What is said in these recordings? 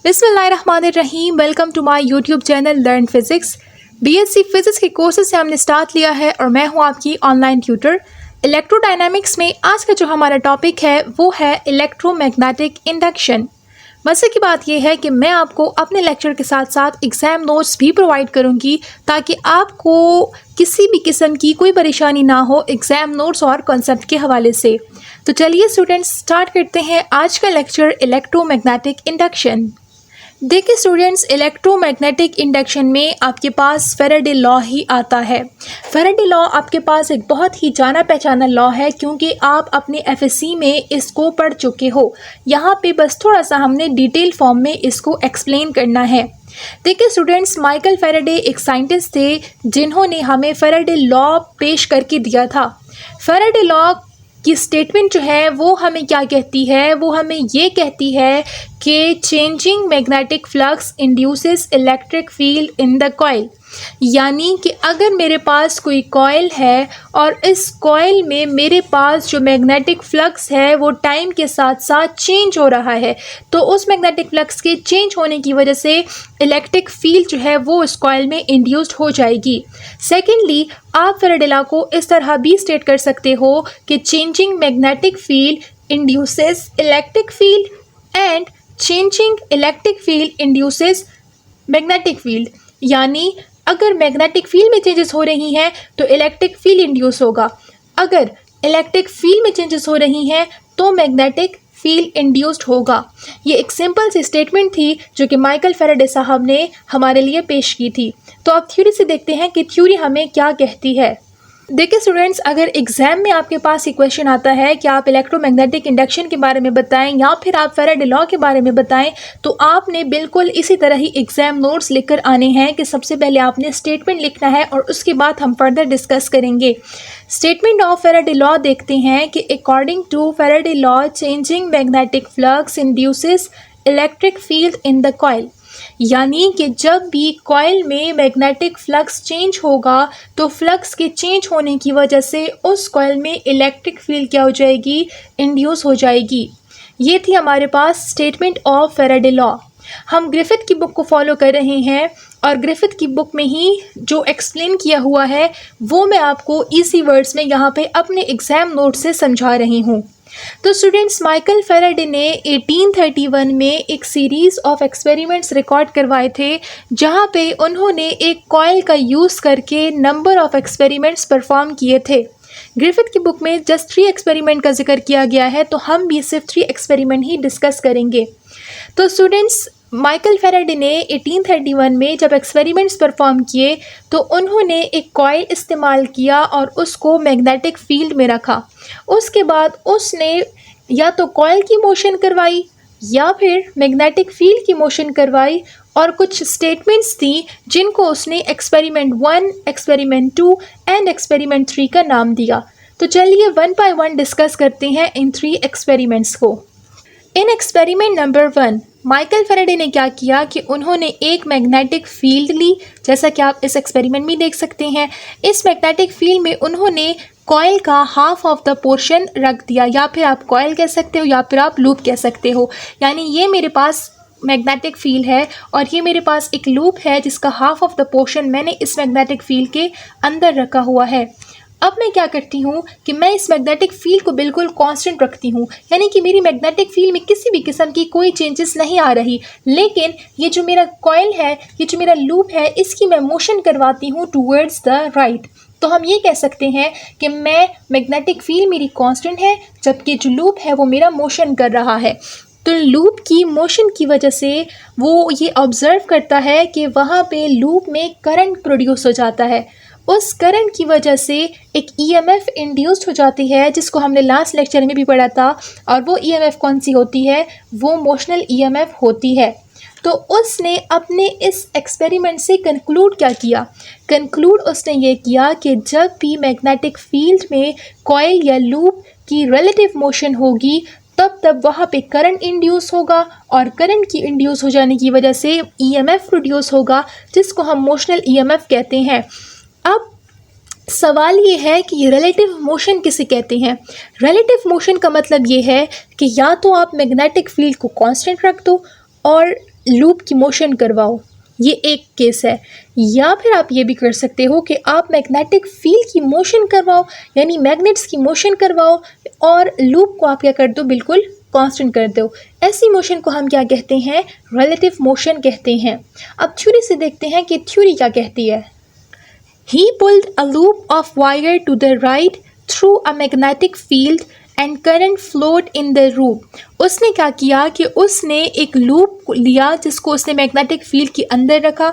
बिस्मिल्लाहिर्रहमानिर्रहीम। Welcome to my YouTube channel learn physics. BSc physics के courses से हमने स्टार्ट लिया है और मैं हूं आपकी ऑनलाइन ट्यूटर। इलेक्ट्रोडायनामिक्स में आज का जो हमारा टॉपिक है वो है इलेक्ट्रोमैग्नेटिक इंडक्शन। मज़े की बात यह है कि मैं आपको अपने लेक्चर के साथ साथ एग्ज़ाम नोट्स भी प्रोवाइड करूंगी ताकि आपको किसी भी किस्म की कोई परेशानी ना हो एग्ज़ाम नोट्स और कॉन्सेप्ट के हवाले से। तो चलिए स्टूडेंट्स स्टार्ट करते हैं आज का लेक्चर इलेक्ट्रोमैग्नेटिक इंडक्शन। देखिए स्टूडेंट्स, इलेक्ट्रोमैग्नेटिक इंडक्शन में आपके पास फैराडे लॉ ही आता है। फैराडे लॉ आपके पास एक बहुत ही जाना पहचाना लॉ है क्योंकि आप अपने एफएससी में इसको पढ़ चुके हो। यहाँ पे बस थोड़ा सा हमने डिटेल फॉर्म में इसको एक्सप्लेन करना है। देखिए स्टूडेंट्स, माइकल फैराडे एक साइंटिस्ट थे जिन्होंने हमें फैराडे लॉ पेश करके दिया था। फैराडे लॉ की स्टेटमेंट जो है वो हमें क्या कहती है, वो हमें ये कहती है कि changing magnetic flux induces electric field in the coil. यानी कि अगर मेरे पास कोई कॉइल है और इस कॉइल में मेरे पास जो मैग्नेटिक फ्लक्स है वो टाइम के साथ साथ चेंज हो रहा है, तो उस मैग्नेटिक फ्लक्स के चेंज होने की वजह से इलेक्ट्रिक फील्ड जो है वो इस कॉइल में इंड्यूस्ड हो जाएगी। सेकेंडली, आप फैराडे लॉ को इस तरह भी स्टेट कर सकते हो कि changing magnetic field induces electric field and changing electric field induces magnetic field. यानी अगर मैग्नेटिक फील्ड में चेंजेस हो रही हैं तो इलेक्ट्रिक फील्ड इंड्यूस होगा, अगर इलेक्ट्रिक फील्ड में चेंजेस हो रही हैं तो मैग्नेटिक फील्ड इंड्यूस्ड होगा। ये एक सिंपल सी स्टेटमेंट थी जो कि माइकल फैराडे साहब ने हमारे लिए पेश की थी। तो अब थ्योरी से देखते हैं कि थ्योरी हमें क्या कहती है। देखिए स्टूडेंट्स, अगर एग्जाम में आपके पास ये क्वेश्चन आता है कि आप इलेक्ट्रोमैग्नेटिक इंडक्शन के बारे में बताएं या फिर आप फैराडे लॉ के बारे में बताएं, तो आपने बिल्कुल इसी तरह ही एग्जाम नोट्स लिखकर आने हैं कि सबसे पहले आपने स्टेटमेंट लिखना है और उसके बाद हम फर्दर डिस्कस करेंगे। स्टेटमेंट ऑफ फैराडे लॉ देखते हैं कि according to Faraday law changing magnetic flux induces electric field in the coil. यानी कि जब भी कॉइल में मैग्नेटिक फ्लक्स चेंज होगा तो फ्लक्स के चेंज होने की वजह से उस कॉइल में इलेक्ट्रिक फील्ड क्या हो जाएगी, इंड्यूस हो जाएगी। ये थी हमारे पास स्टेटमेंट ऑफ फैराडे लॉ। हम ग्रिफिथ की बुक को फॉलो कर रहे हैं और ग्रिफिथ की बुक में ही जो एक्सप्लेन किया हुआ है वो मैं आपको इजी वर्ड्स में यहाँ पे अपने एग्जाम नोट से समझा रही हूँ। तो स्टूडेंट्स, माइकल फैराडे ने 1831 में एक सीरीज़ ऑफ एक्सपेरिमेंट्स रिकॉर्ड करवाए थे जहाँ पे उन्होंने एक कॉइल का यूज़ करके नंबर ऑफ एक्सपेरिमेंट्स परफॉर्म किए थे। ग्रिफिथ की बुक में जस्ट 3 एक्सपेरिमेंट का जिक्र किया गया है, तो हम भी सिर्फ 3 एक्सपेरिमेंट ही डिस्कस करेंगे। तो स्टूडेंट्स, माइकल फैराडे ने 1831 में जब एक्सपेरिमेंट्स परफॉर्म किए तो उन्होंने एक कॉइल इस्तेमाल किया और उसको मैग्नेटिक फील्ड में रखा। उसके बाद उसने या तो कॉइल की मोशन करवाई या फिर मैग्नेटिक फील्ड की मोशन करवाई और कुछ स्टेटमेंट्स थी जिनको उसने एक्सपेरिमेंट 1, एक्सपेरिमेंट 2 एंड एक्सपेरिमेंट 3 का नाम दिया। तो चलिए 1 बाय 1 डिस्कस करते हैं इन 3 एक्सपेरिमेंट्स को। इन एक्सपेरिमेंट नंबर 1 माइकल फैराडे ने क्या किया कि उन्होंने एक मैग्नेटिक फील्ड ली, जैसा कि आप इस एक्सपेरिमेंट में देख सकते हैं। इस मैग्नेटिक फील्ड में उन्होंने कॉइल का हाफ ऑफ द पोर्शन रख दिया, या फिर आप कॉइल कह सकते हो या फिर आप लूप कह सकते हो। यानी ये मेरे पास मैग्नेटिक फील्ड है और ये मेरे पास एक लूप है जिसका हाफ ऑफ द पोर्शन मैंने इस मैग्नेटिक फील्ड के अंदर रखा हुआ है। अब मैं क्या करती हूँ कि मैं इस मैग्नेटिक फील्ड को बिल्कुल कांस्टेंट रखती हूँ, यानी कि मेरी मैग्नेटिक फील्ड में किसी भी किस्म की कोई चेंजेस नहीं आ रही। लेकिन ये जो मेरा कॉइल है, ये जो मेरा लूप है, इसकी मैं मोशन करवाती हूँ टूवर्ड्स द राइट। तो हम ये कह सकते हैं कि मैं मैग्नेटिक फील्ड मेरी कांस्टेंट है जबकि जो लूप है वो मेरा मोशन कर रहा है। तो लूप की मोशन की वजह से वो ये ऑब्ज़र्व करता है कि वहाँ पे लूप में करंट प्रोड्यूस हो जाता है। उस करंट की वजह से एक ईएमएफ इंड्यूस्ड हो जाती है जिसको हमने लास्ट लेक्चर में भी पढ़ा था, और वो ईएमएफ कौन सी होती है, वो मोशनल ईएमएफ होती है। तो उसने अपने इस एक्सपेरिमेंट से कंक्लूड क्या किया, कंक्लूड उसने ये किया कि जब भी मैग्नेटिक फील्ड में कॉइल या लूप की रिलेटिव मोशन होगी तब वहाँ पे करंट इंड्यूस होगा और करंट की इंड्यूस हो जाने की वजह से ईएमएफ प्रोड्यूस होगा जिसको हम मोशनल ईएमएफ कहते हैं। अब सवाल ये है कि ये रिलेटिव मोशन किसे कहते हैं। रिलेटिव मोशन का मतलब ये है कि या तो आप मैग्नेटिक फील्ड को कांस्टेंट रख दो और लूप की मोशन करवाओ, ये एक केस है। या फिर आप ये भी कर सकते हो कि आप मैग्नेटिक फील्ड की मोशन करवाओ, यानी मैग्नेट्स की मोशन करवाओ और लूप को आप क्या कर दो, बिल्कुल कांस्टेंट कर दो। ऐसी मोशन को हम क्या कहते हैं, रिलेटिव मोशन कहते हैं। अब थ्योरी से देखते हैं कि थ्योरी क्या कहती है। He pulled a loop of wire to the right through a magnetic field and current flowed in the loop। उसने क्या किया कि उसने एक लूप लिया जिसको उसने मैग्नेटिक फील्ड के अंदर रखा,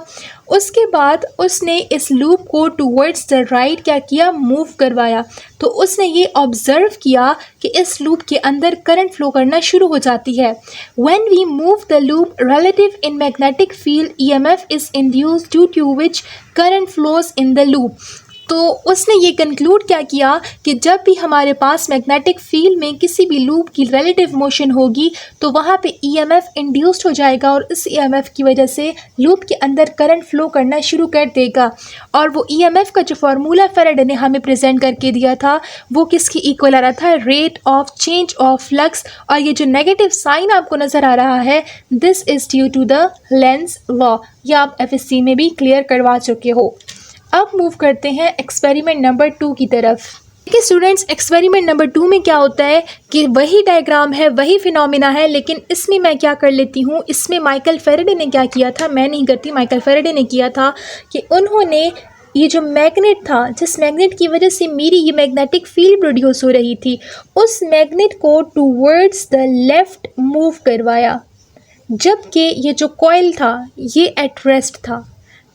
उसके बाद उसने इस लूप को टूवर्ड्स द राइट क्या किया, मूव करवाया। तो उसने ये ऑब्जर्व किया कि इस लूप के अंदर करंट फ्लो करना शुरू हो जाती है। When we move the loop relative in magnetic field, EMF is induced due to which current flows in the loop। तो उसने ये कंक्लूड क्या किया कि जब भी हमारे पास मैग्नेटिक फील्ड में किसी भी लूप की रिलेटिव मोशन होगी तो वहाँ पे ईएमएफ इंड्यूस्ड हो जाएगा और इस ईएमएफ की वजह से लूप के अंदर करंट फ्लो करना शुरू कर देगा। और वो ईएमएफ का जो फार्मूला फैराडे ने हमें प्रेजेंट करके दिया था वो किसकी इक्वल आ रहा था, rate of change of flux. और ये जो नेगेटिव साइन आपको नज़र आ रहा है, this is due to the Lenz law. ये आप एफएससी में भी क्लियर करवा चुके हो। अब मूव करते हैं एक्सपेरिमेंट नंबर 2 की तरफ। देखिए स्टूडेंट्स, एक्सपेरिमेंट नंबर 2 में क्या होता है कि वही डायग्राम है, वही फिनोमिना है, लेकिन इसमें मैं क्या कर लेती हूँ, इसमें माइकल फैराडे ने क्या किया था, मैं नहीं करती, माइकल फैराडे ने किया था कि उन्होंने ये जो मैग्नेट था, जिस मैग्नेट की वजह से मेरी ये मैग्नेटिक फील्ड प्रोड्यूस हो रही थी, उस मैग्नेट को टूवर्ड्स द लेफ्ट मूव करवाया, जबकि ये जो कॉइल था ये एट रेस्ट था।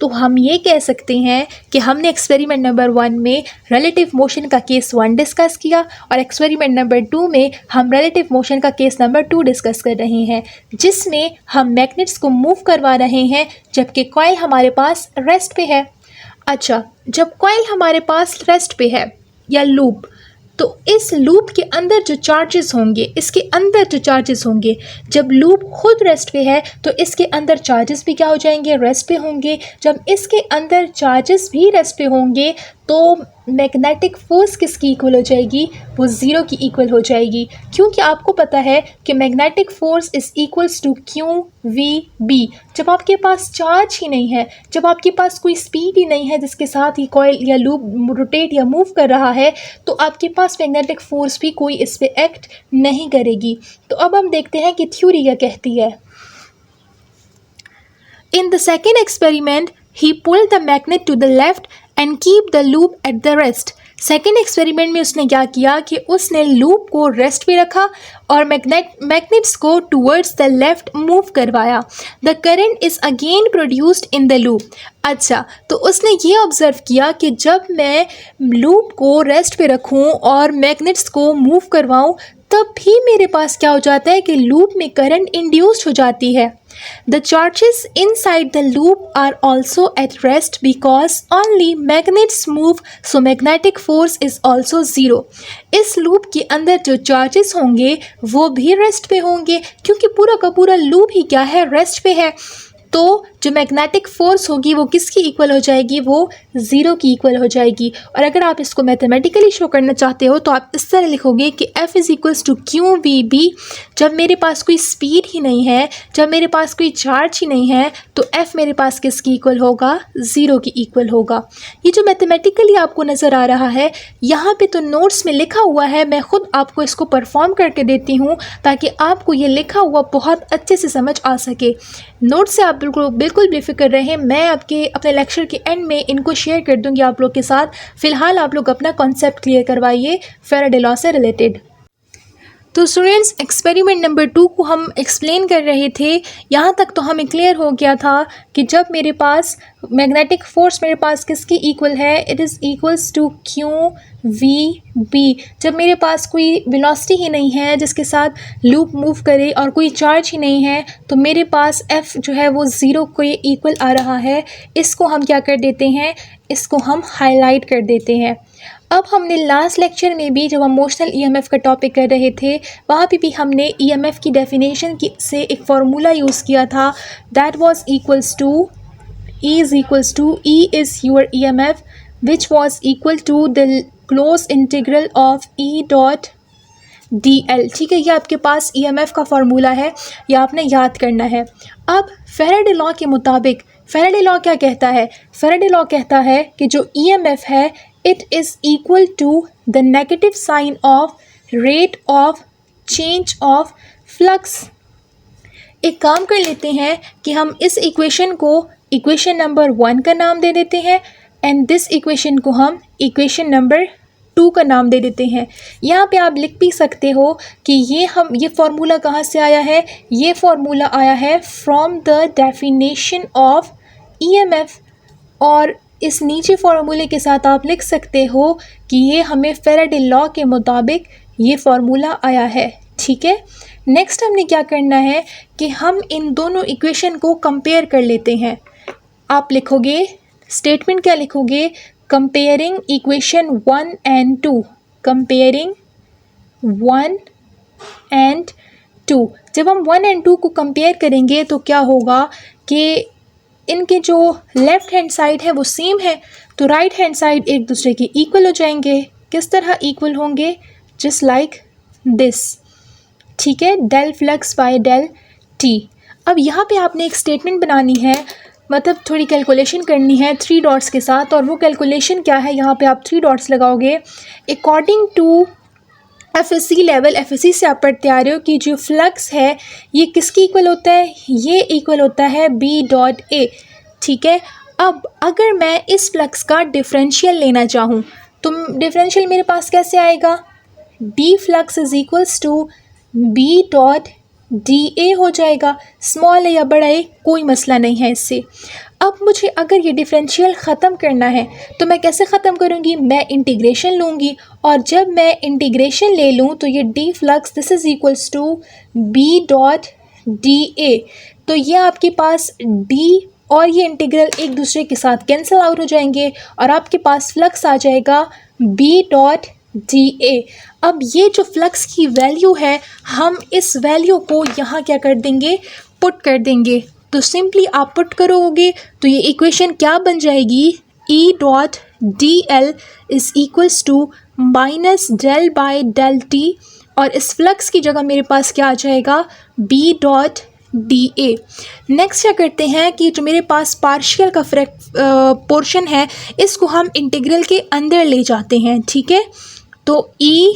तो हम ये कह सकते हैं कि हमने एक्सपेरिमेंट नंबर 1 में रिलेटिव मोशन का केस 1 डिस्कस किया और एक्सपेरिमेंट नंबर 2 में हम रिलेटिव मोशन का केस नंबर 2 डिस्कस कर रहे हैं, जिसमें हम मैग्नेट्स को मूव करवा रहे हैं जबकि कॉइल हमारे पास रेस्ट पे है। अच्छा, जब कॉइल हमारे पास रेस्ट पे है या लूप, तो इस लूप के अंदर जो चार्जेस होंगे, इसके अंदर जो चार्जेस होंगे, जब लूप खुद रेस्ट पे है तो इसके अंदर चार्जेस भी क्या हो जाएंगे, रेस्ट पे होंगे। जब इसके अंदर चार्जेस भी रेस्ट पे होंगे तो मैग्नेटिक फोर्स किसकी इक्वल हो जाएगी, वो ज़ीरो की इक्वल हो जाएगी, क्योंकि आपको पता है कि magnetic force is equals to QVB। जब आपके पास चार्ज ही नहीं है, जब आपके पास कोई स्पीड ही नहीं है जिसके साथ ही कॉइल या लूप रोटेट या मूव कर रहा है, तो आपके पास मैग्नेटिक फोर्स भी कोई इस पर एक्ट नहीं करेगी। तो अब हम देखते हैं कि थ्योरी क्या कहती है। In the second experiment, he pulled the magnet to the left and keep the loop at the rest। Second experiment में उसने क्या किया कि उसने लूप को रेस्ट पे रखा और मैग्नेट्स को टूवर्ड्स द लेफ्ट मूव करवाया। The current is again produced in the loop. अच्छा, तो उसने ये ऑब्ज़र्व किया कि जब मैं लूप को रेस्ट पे रखूँ और मैग्नेट्स को मूव करवाऊँ, तब भी मेरे पास क्या हो जाता है कि लूप में करंट इंड्यूस्ड हो जाती है। The charges inside the loop are also at rest because only magnets move, so magnetic force is also zero। इस लूप के अंदर जो चार्जेस होंगे वो भी रेस्ट पे होंगे, क्योंकि पूरा का पूरा लूप ही क्या है, रेस्ट पे है। तो जो मैग्नेटिक फोर्स होगी वो किसकी इक्वल हो जाएगी, वो ज़ीरो की इक्वल हो जाएगी। और अगर आप इसको मैथमेटिकली शो करना चाहते हो तो आप इस तरह लिखोगे कि F is equals to QVB। जब मेरे पास कोई स्पीड ही नहीं है, जब मेरे पास कोई चार्ज ही नहीं है, तो F मेरे पास किसकी इक्वल होगा, ज़ीरो की इक्वल होगा। ये जो मैथमेटिकली आपको नज़र आ रहा है, यहाँ पे तो नोट्स में लिखा हुआ है, मैं ख़ुद आपको इसको परफॉर्म करके देती हूँ ताकि आपको ये लिखा हुआ बहुत अच्छे से समझ आ सके। नोट से आप बिल्कुल बेफिक्र रहें, मैं अपने लेक्चर के एंड में इनको शेयर कर दूंगी आप लोग के साथ। फ़िलहाल आप लोग अपना कॉन्सेप्ट क्लियर करवाइए फैराडे लॉ से रिलेटेड। तो स्टूडेंट्स, एक्सपेरिमेंट नंबर 2 को हम एक्सप्लेन कर रहे थे। यहाँ तक तो हमें क्लियर हो गया था कि जब मेरे पास मैग्नेटिक फोर्स मेरे पास किसकी इक्वल है, it is equals to QVB। जब मेरे पास कोई वेलोसिटी ही नहीं है जिसके साथ लूप मूव करे और कोई चार्ज ही नहीं है, तो मेरे पास F जो है वो ज़ीरो के इक्वल आ रहा है। इसको हम क्या कर देते हैं, इसको हम हाईलाइट कर देते हैं। अब हमने लास्ट लेक्चर में भी जब हम मोशनल ईएमएफ का टॉपिक कर रहे थे, वहाँ पे भी हमने ईएमएफ की डेफिनेशन से एक फार्मूला यूज़ किया था, that was equals to E is equals to E is your EMF which was equal to the closed integral of E dot D L. ठीक है, ये आपके पास ईएमएफ का फार्मूला है, ये आपने याद करना है। अब फैराडे लॉ के मुताबिक फैराडे लॉ क्या कहता है? फैराडे लॉ कहता है कि जो ईएमएफ है it is equal to the negative sign of rate of change of flux. एक काम कर लेते हैं कि हम इस इक्वेशन को इक्वेशन नंबर 1 का नाम दे देते हैं एंड दिस इक्वेशन को हम इक्वेशन नंबर 2 का नाम दे देते हैं। यहाँ पे आप लिख भी सकते हो कि ये फार्मूला कहाँ से आया है? ये फार्मूला आया है from the definition of EMF, और इस नीचे फार्मूले के साथ आप लिख सकते हो कि ये हमें फैराडे लॉ के मुताबिक ये फार्मूला आया है। ठीक है, नेक्स्ट हमने क्या करना है कि हम इन दोनों इक्वेशन को कंपेयर कर लेते हैं। आप लिखोगे, स्टेटमेंट क्या लिखोगे? Comparing equation 1 and 2, comparing 1 and 2। जब हम 1 एंड 2 को कंपेयर करेंगे तो क्या होगा कि इनके जो लेफ़्ट हैंड साइड है वो सेम है, तो राइट हैंड साइड एक दूसरे के इक्वल हो जाएंगे। किस तरह इक्वल होंगे? Just like this. ठीक है, del flux by del t. अब यहाँ पे आपने एक स्टेटमेंट बनानी है, मतलब थोड़ी कैलकुलेशन करनी है 3 डॉट्स के साथ, और वो कैलकुलेशन क्या है? यहाँ पे आप 3 डॉट्स लगाओगे। According to FSc level, FSc से आप पढ़ते आ रहे हो कि जो फ्लक्स है ये किसकी इक्वल होता है? ये इक्वल होता है बी डॉट ए। ठीक है, अब अगर मैं इस फ्लक्स का डिफरेंशियल लेना चाहूँ तो डिफरेंशियल मेरे पास कैसे आएगा? D flux is equals to B dot d A हो जाएगा। स्मॉल है या बड़ा है कोई मसला नहीं है इससे। अब मुझे अगर ये डिफरेंशियल ख़त्म करना है तो मैं कैसे ख़त्म करूँगी? मैं इंटीग्रेशन लूँगी, और जब मैं इंटीग्रेशन ले लूँ तो ये d flux this is equals to B dot d A. तो ये आपके पास डी और ये इंटीग्रल एक दूसरे के साथ कैंसिल आउट हो जाएंगे और आपके पास फ्लक्स आ जाएगा बी डॉट डी ए। अब ये जो फ्लक्स की वैल्यू है हम इस वैल्यू को यहाँ क्या कर देंगे? पुट कर देंगे। तो सिंपली आप पुट करोगे तो ये इक्वेशन क्या बन जाएगी? E dot d L is equals to minus del by del t, और इस फ्लक्स की जगह मेरे पास क्या आ जाएगा? B dot d A. Next क्या करते हैं कि जो मेरे पास पार्शियल का पोर्शन है इसको हम इंटीग्रल के अंदर ले जाते हैं। ठीक है, तो E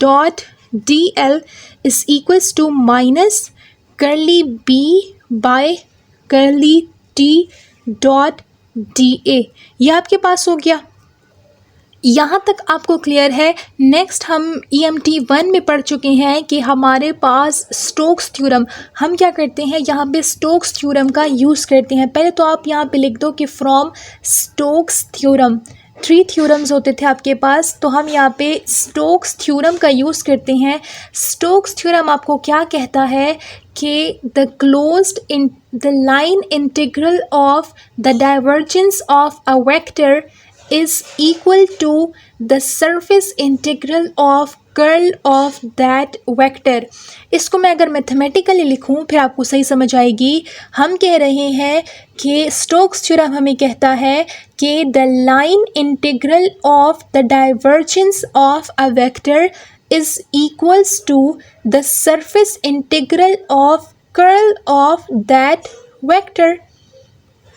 dot d L is equals to minus curly B by curly t dot d A. यह आपके पास हो गया। यहाँ तक आपको क्लियर है। नेक्स्ट हम EMT 1 में पढ़ चुके हैं कि हमारे पास स्टोक्स थ्योरम, हम क्या करते हैं यहाँ पे स्टोक्स थ्योरम का यूज़ करते हैं। पहले तो आप यहाँ पे लिख दो कि फ्रॉम स्टोक्स थ्योरम। 3 थ्योरम्स होते थे आपके पास, तो हम यहाँ पे स्टोक्स थ्योरम का यूज़ करते हैं। स्टोक्स थ्योरम आपको क्या कहता है कि the closed in the line integral of the divergence of a vector is equal to the surface integral of curl of that vector। इसको मैं अगर मैथमेटिकली लिखूं फिर आपको सही समझ आएगी। हम कह रहे हैं कि स्टोक्स थ्योरम हमें कहता है कि the line integral of the divergence of a vector is equals to the surface integral of curl of that vector।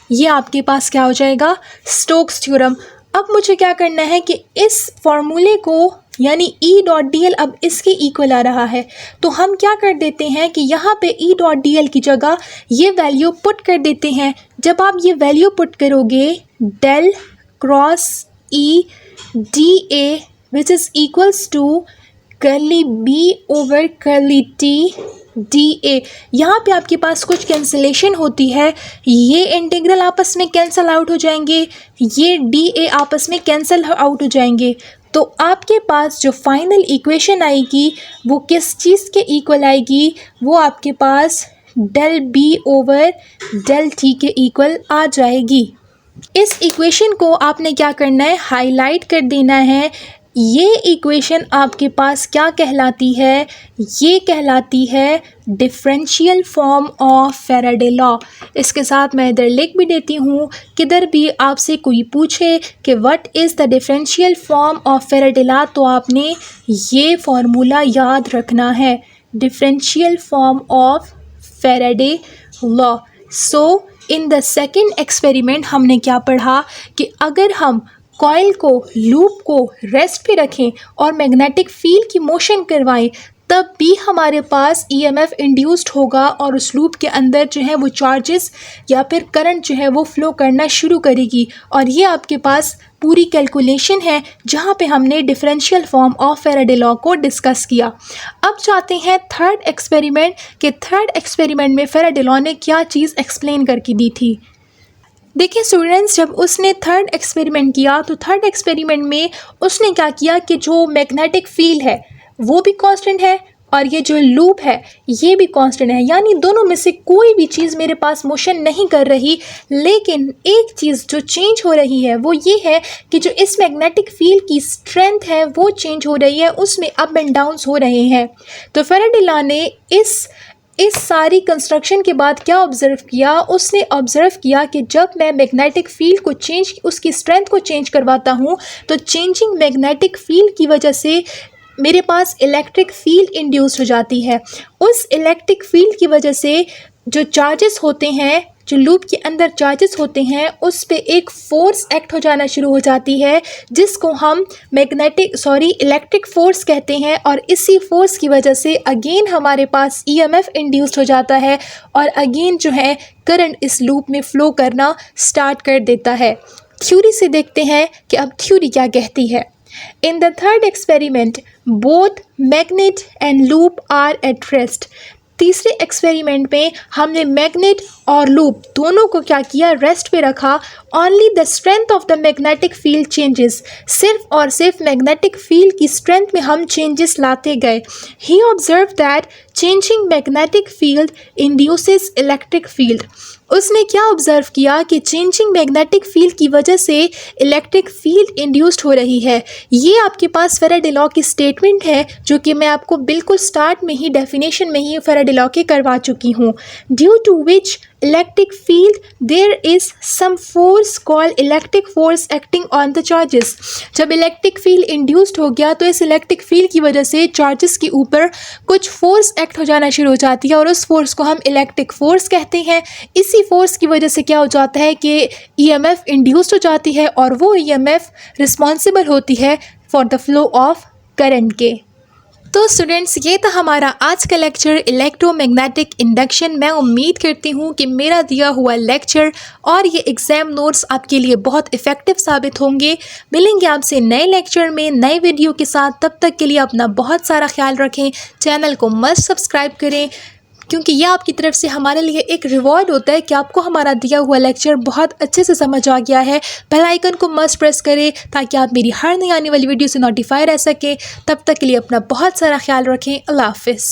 ये आपके पास क्या हो जाएगा? Stokes theorem. अब मुझे क्या करना है कि इस फॉर्मूले को यानी ई डॉट डी एल अब इसके इक्वल आ रहा है, तो हम क्या कर देते हैं कि यहाँ पे ई डॉट डी एल की जगह ये वैल्यू पुट कर देते हैं। जब आप ये वैल्यू पुट करोगे del cross E D A which is equals to curly B over curly T D A, यहाँ पे आपके पास कुछ कैंसिलेशन होती है। ये इंटीग्रल आपस में कैंसिल आउट हो जाएंगे, ये डी ए आपस में कैंसिल आउट हो जाएंगे। तो आपके पास जो फाइनल इक्वेशन आएगी वो किस चीज़ के इक्वल आएगी? वो आपके पास del B over del T के इक्वल आ जाएगी। इस इक्वेशन को आपने क्या करना है? हाईलाइट कर देना है ये इक्वेशन आपके पास क्या कहलाती है? ये कहलाती है differential form of Faraday law. इसके साथ मैं इधर लिख भी देती हूँ, किधर भी आपसे कोई पूछे कि what is the differential form of Faraday law, तो आपने ये फार्मूला याद रखना है, differential form of Faraday law. So in the second experiment हमने क्या पढ़ा कि अगर हम कॉइल को, लूप को रेस्ट पे रखें और मैग्नेटिक फील्ड की मोशन करवाएं, तब भी हमारे पास ईएमएफ इंड्यूस्ड होगा और उस लूप के अंदर जो है वो चार्जेस या फिर करंट जो है वो फ्लो करना शुरू करेगी। और ये आपके पास पूरी कैलकुलेशन है जहाँ पे हमने differential form of Faraday law को डिस्कस किया। अब चाहते हैं थर्ड एक्सपेरिमेंट कि थर्ड एक्सपेरिमेंट में फैराडे लॉ ने क्या चीज़ एक्सप्लेन करके दी थी। देखिए स्टूडेंट्स, जब उसने थर्ड एक्सपेरिमेंट किया तो थर्ड एक्सपेरिमेंट में उसने क्या किया कि जो मैग्नेटिक फील्ड है वो भी कांस्टेंट है और ये जो लूप है ये भी कांस्टेंट है, यानी दोनों में से कोई भी चीज़ मेरे पास मोशन नहीं कर रही। लेकिन एक चीज़ जो चेंज हो रही है वो ये है कि जो इस मैग्नेटिक फील्ड की स्ट्रेंथ है वो चेंज हो रही है, उसमें अप एंड डाउन्स हो रहे हैं। तो फैराडे लॉ ने इस सारी कंस्ट्रक्शन के बाद क्या ऑब्ज़र्व किया? उसने ऑब्ज़र्व किया कि जब मैं मैग्नेटिक फील्ड को उसकी स्ट्रेंथ को चेंज करवाता हूँ तो चेंजिंग मैग्नेटिक फील्ड की वजह से मेरे पास इलेक्ट्रिक फील्ड इंड्यूस हो जाती है। उस इलेक्ट्रिक फील्ड की वजह से जो चार्जेस होते हैं, जो लूप के अंदर चार्जेस होते हैं, उस पे एक फोर्स एक्ट हो जाना शुरू हो जाती है जिसको हम इलेक्ट्रिक फोर्स कहते हैं। और इसी फोर्स की वजह से अगेन हमारे पास ईएमएफ इंड्यूस्ड हो जाता है और अगेन जो है करंट इस लूप में फ़्लो करना स्टार्ट कर देता है। थ्योरी से देखते हैं कि अब थ्योरी क्या कहती है। In the third experiment, both magnet and loop are at rest. तीसरे एक्सपेरिमेंट में हमने मैग्नेट और लूप दोनों को क्या किया? रेस्ट पे रखा। Only the strength of the magnetic field changes, सिर्फ और सिर्फ मैग्नेटिक फील्ड की स्ट्रेंथ में हम चेंजेस लाते गए। He observe that changing magnetic field induces electric field. उसने क्या ऑब्जर्व किया कि चेंजिंग मैग्नेटिक फील्ड की वजह से इलेक्ट्रिक फील्ड इंड्यूस्ड हो रही है। ये आपके पास फैराडे लॉ की स्टेटमेंट है जो कि मैं आपको बिल्कुल स्टार्ट में ही डेफिनेशन में ही फैराडे लॉ के करवा चुकी हूँ। Due to which electric field there is some force called electric force acting on the charges। जब इलेक्ट्रिक फील्ड इंड्यूस्ड हो गया तो इस इलेक्ट्रिक फील्ड की वजह से चार्जेस के ऊपर कुछ फोर्स एक्ट हो जाना शुरू हो जाती है और उस फोर्स को हम इलेक्ट्रिक फोर्स कहते हैं। इसी फोर्स की वजह से क्या हो जाता है कि ईएमएफ इंड्यूस्ड हो जाती है और वो ईएमएफ रिस्पॉन्सिबल होती है for the flow of current के। तो स्टूडेंट्स, ये था हमारा आज का लेक्चर इलेक्ट्रोमैग्नेटिक इंडक्शन। मैं उम्मीद करती हूँ कि मेरा दिया हुआ लेक्चर और ये एग्ज़ाम नोट्स आपके लिए बहुत इफ़ेक्टिव साबित होंगे। मिलेंगे आपसे नए लेक्चर में नए वीडियो के साथ। तब तक के लिए अपना बहुत सारा ख्याल रखें। चैनल को मस्ट सब्सक्राइब करें क्योंकि यह आपकी तरफ से हमारे लिए एक रिवॉर्ड होता है कि आपको हमारा दिया हुआ लेक्चर बहुत अच्छे से समझ आ गया है। बेल आइकन को मस्ट प्रेस करें ताकि आप मेरी हर नई आने वाली वीडियो से नोटिफाई रह सके। तब तक के लिए अपना बहुत सारा ख्याल रखें। अल्लाह हाफ़िज़।